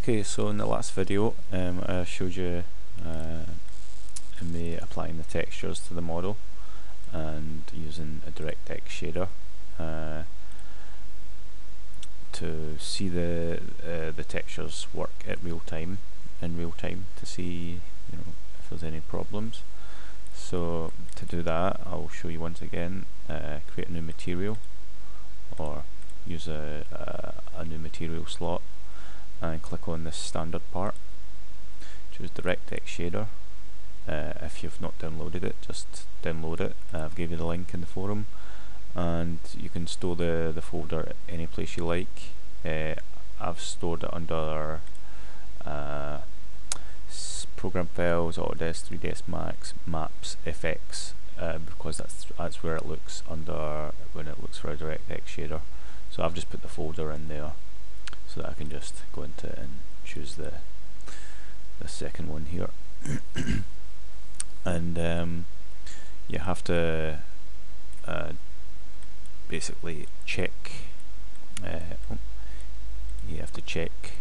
Okay, so in the last video I showed you me applying the textures to the model and using a DirectX shader to see the textures work at in real time to see if there's any problems. So to do that, I'll show you once again, create a new material or use a new material slot and click on this standard part, choose DirectX shader. If you've not downloaded it, just download it. I've gave you the link in the forum, and you can store the folder any place you like. I've stored it under program files, Autodesk, 3dsMax, maps, FX, because that's where it looks under when it looks for a DirectX shader. So I've just put the folder in there so that I can just go into it and choose the second one here. And you have to basically check. You have to check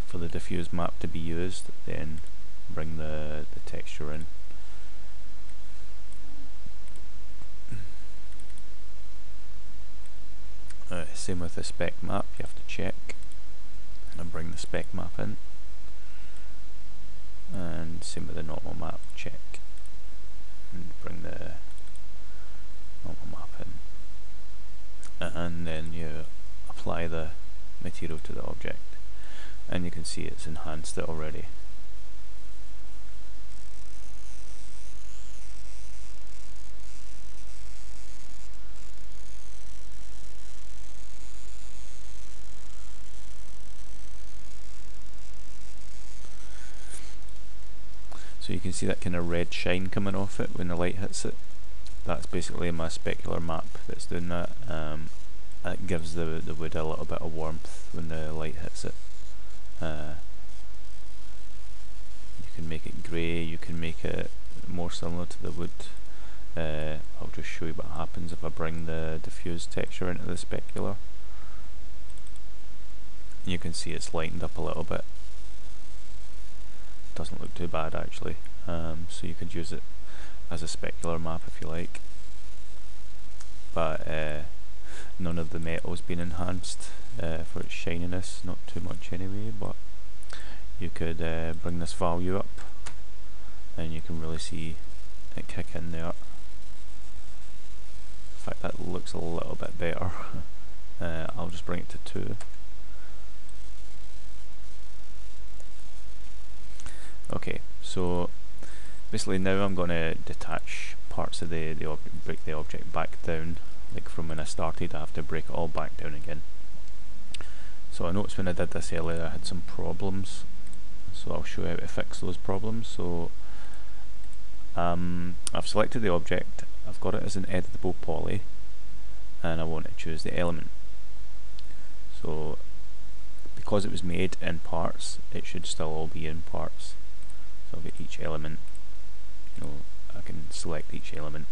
for the diffuse map to be used, then bring the texture in. Same with the spec map, you have to check and bring the spec map in, and same with the normal map, check and bring the normal map in, and then you apply the material to the object, and you can see it's enhanced it already. So you can see that kind of red shine coming off it when the light hits it. That's basically my specular map that's doing that. It gives the wood a little bit of warmth when the light hits it. You can make it grey, you can make it more similar to the wood. I'll just show you what happens if I bring the diffuse texture into the specular. You can see it's lightened up a little bit. Doesn't look too bad actually, so you could use it as a specular map if you like, but none of the metal's been enhanced for its shininess, not too much anyway, but you could bring this value up and you can really see it kick in there. In fact, that looks a little bit better. I'll just bring it to 2. Okay, so basically now I'm going to detach parts of the object, break the object back down. Like from when I started, I have to break it all back down again. So I noticed when I did this earlier I had some problems, so I'll show you how to fix those problems. So I've selected the object, I've got it as an editable poly, and I want to choose the element. So because it was made in parts, it should still all be in parts. So I'll get each element, I can select each element.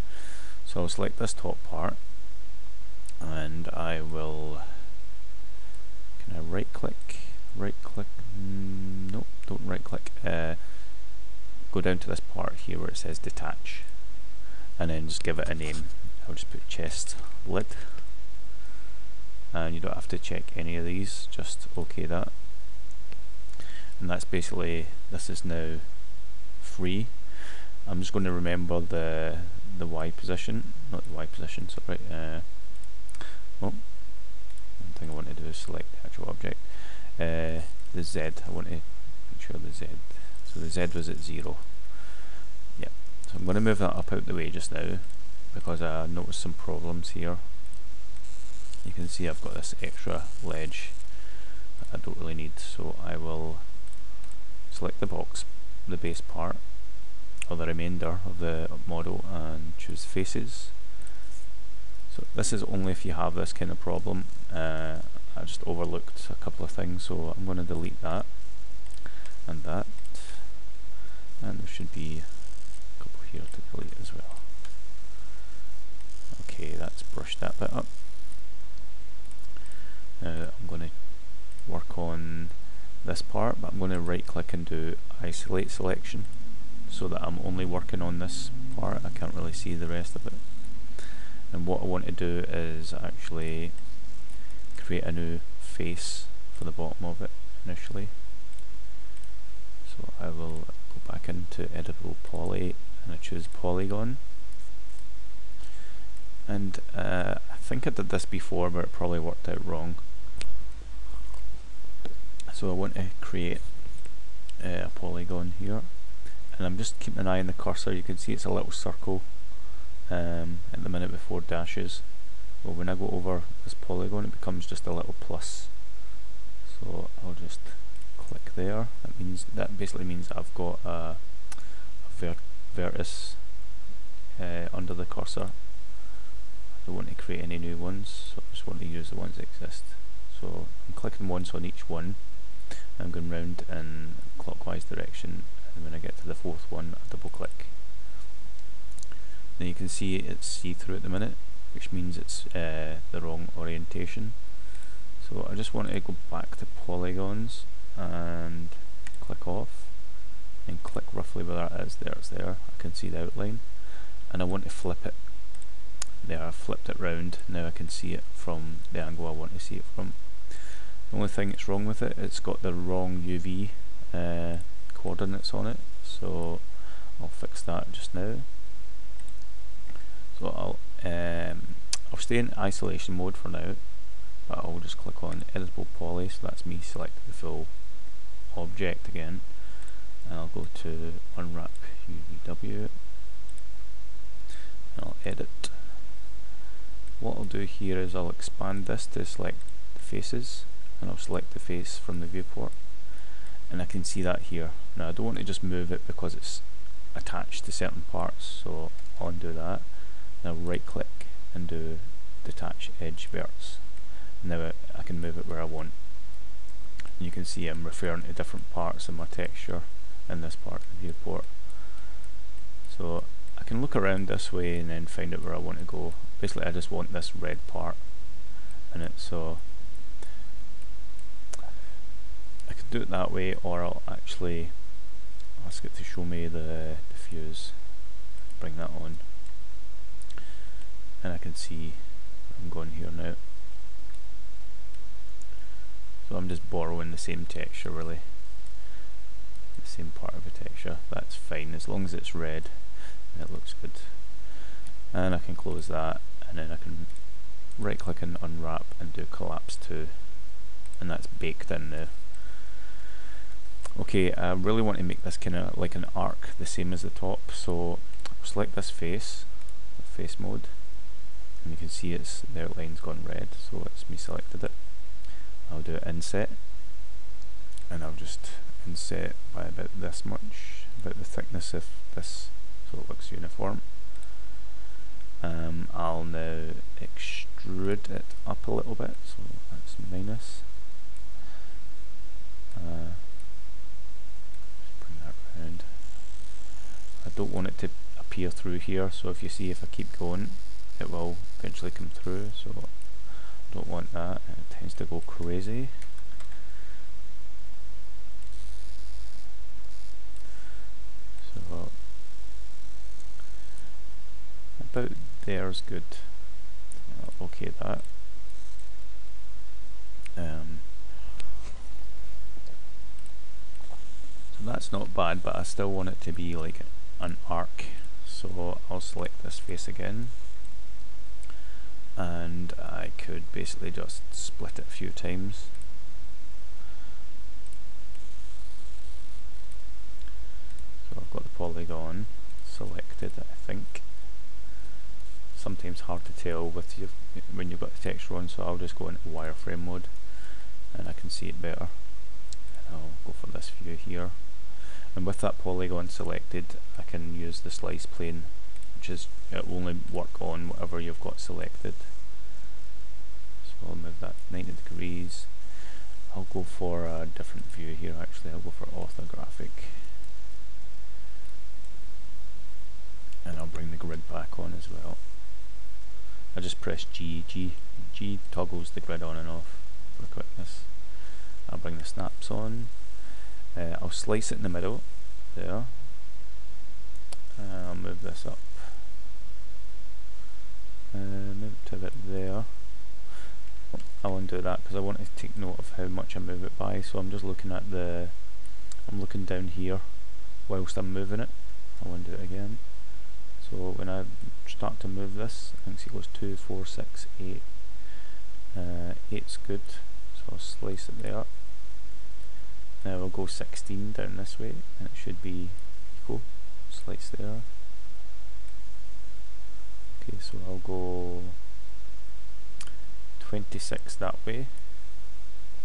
So I'll select this top part, and I will, can I right click, nope, don't right click, go down to this part here where it says detach, and then just give it a name. I'll just put chest lid, and you don't have to check any of these, just OK that. And that's basically, this is now free. I'm just going to remember the Y position, not the Y position, sorry. One thing I want to do is select the actual object. The Z, I want to make sure the Z, so the Z was at 0. Yeah, so I'm going to move that up out the way just now because I noticed some problems here. You can see I've got this extra ledge that I don't really need, so I will select the box, the base part, or the remainder of the model, and choose faces. So this is only if you have this kind of problem. I just overlooked a couple of things, so I'm going to delete that and that, and there should be a couple here to delete as well. Okay, that's brushed that bit up. I'm going to work on this part, but I'm going to right click and do isolate selection so that I'm only working on this part. I can't really see the rest of it. And what I want to do is actually create a new face for the bottom of it initially. So I will go back into editable poly and I choose polygon. And I think I did this before, but it probably worked out wrong. So I want to create a polygon here, and I'm just keeping an eye on the cursor. You can see it's a little circle at the minute before dashes. But when I go over this polygon, it becomes just a little plus. So I'll just click there. That basically means I've got a vertex under the cursor. I don't want to create any new ones, so I just want to use the ones that exist. So I'm clicking once on each one. I'm going round in clockwise direction, and when I get to the fourth one, I double click. Now you can see it's see-through at the minute, which means it's the wrong orientation. So I just want to go back to polygons and click off, and click roughly where that is. There it's there. I can see the outline, and I want to flip it. There, I flipped it round. Now I can see it from the angle I want to see it from. The only thing that's wrong with it, it's got the wrong UV coordinates on it, so I'll fix that just now. So I'll stay in isolation mode for now, but I'll just click on editable poly, so that's me selecting the full object again, and I'll go to unwrap UVW, and I'll edit. What I'll do here is I'll expand this to select the faces, and I'll select the face from the viewport, and I can see that here. Now I don't want to just move it because it's attached to certain parts, so I'll undo that. Now right click and do detach edge verts. Now I can move it where I want. And you can see I'm referring to different parts of my texture in this part of the viewport. So I can look around this way and then find out where I want to go. Basically I just want this red part in it, so I could do it that way, or I'll actually ask it to show me the diffuse. Bring that on, and I can see I'm going here now. So I'm just borrowing the same texture, really, the same part of the texture. That's fine as long as it's red and it looks good. And I can close that, and then I can right click and unwrap and do collapse to, and that's baked in now. Okay, I really want to make this kind of like an arc, the same as the top, so I'll select this face mode, and you can see it's the outline's gone red, so it's me selected it. I'll do inset, and I'll just inset by about this much, about the thickness of this, so it looks uniform. I'll now extrude it up a little bit, so that's minus. Just bring that round. I don't want it to appear through here, so if you see, if I keep going, it will eventually come through, so I don't want that, and it tends to go crazy. So about there's good. I'll okay that. So that's not bad, but I still want it to be like an arc, so I'll select this face again, and I could basically just split it a few times. So I've got the polygon selected, I think. Sometimes hard to tell with you when you've got the texture on, so I'll just go into wireframe mode and I can see it better. And I'll go for this view here, and with that polygon selected I can use the slice plane, which is, it will only work on whatever you've got selected. So I'll move that 90 degrees. I'll go for a different view here actually. I'll go for orthographic, and I'll bring the grid back on as well. I just press G toggles the grid on and off for quickness. I'll bring the snaps on. I'll slice it in the middle there. I'll move this up, move it to about there. I won't do that because I want to take note of how much I move it by, so I'm just looking at I'm looking down here whilst I'm moving it. I won't do it again. So when I start to move this, I think it goes 2, 4, 6, 8. 8's good, so I'll slice it there. Now we'll go 16 down this way, and it should be equal. Slice there. Okay, so I'll go 26 that way.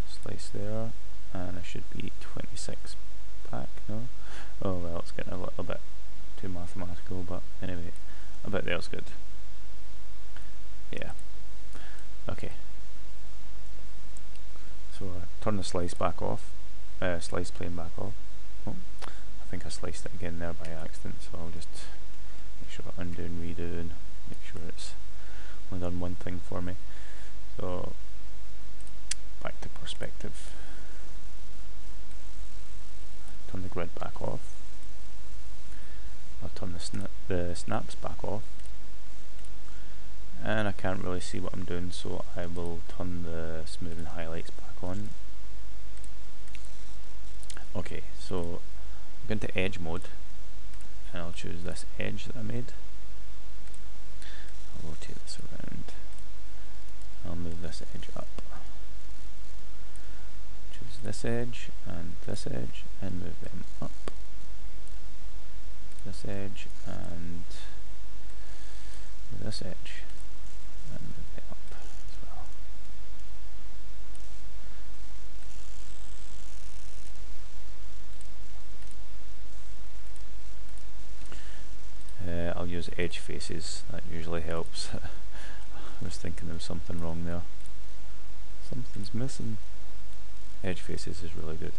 Slice there, and it should be 26 back. No? Oh well, it's getting a little bit too mathematical, but anyway, I bet there's good. Yeah. Okay. So turn the slice back off. Slice plane back off. Oh, I think I sliced it again there by accident, so I'll just make sure I undo and redo and make sure it's only done one thing for me. So back to perspective. Turn the grid back off. I'll turn the snaps back off. And I can't really see what I'm doing, so I will turn the smooth and highlights back on. Okay, so I'm going to edge mode, and I'll choose this edge that I made. I'll rotate this around. I'll move this edge up. Choose this edge, and move them up. This edge, and this edge, and move them up as well. I'll use edge faces, that usually helps. I was thinking there was something wrong there. Something's missing. Edge faces is really good.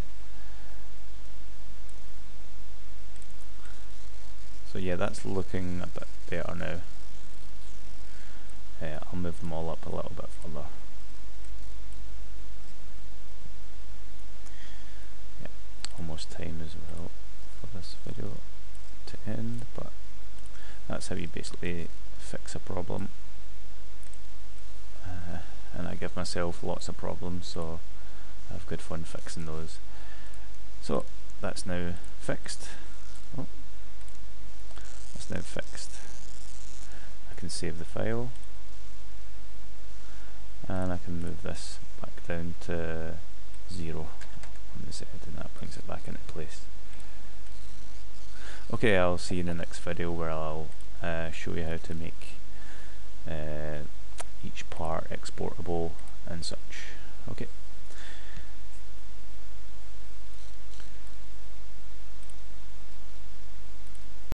So yeah, that's looking a bit better now. I'll move them all up a little bit further. Yeah, almost time as well for this video to end, but that's how you basically fix a problem. And I give myself lots of problems, so I have good fun fixing those. So that's now fixed. Oh, that's now fixed. I can save the file, and I can move this back down to 0 on the Z, and that brings it back into place. Okay, I'll see you in the next video where I'll show you how to make each part exportable and such. Okay.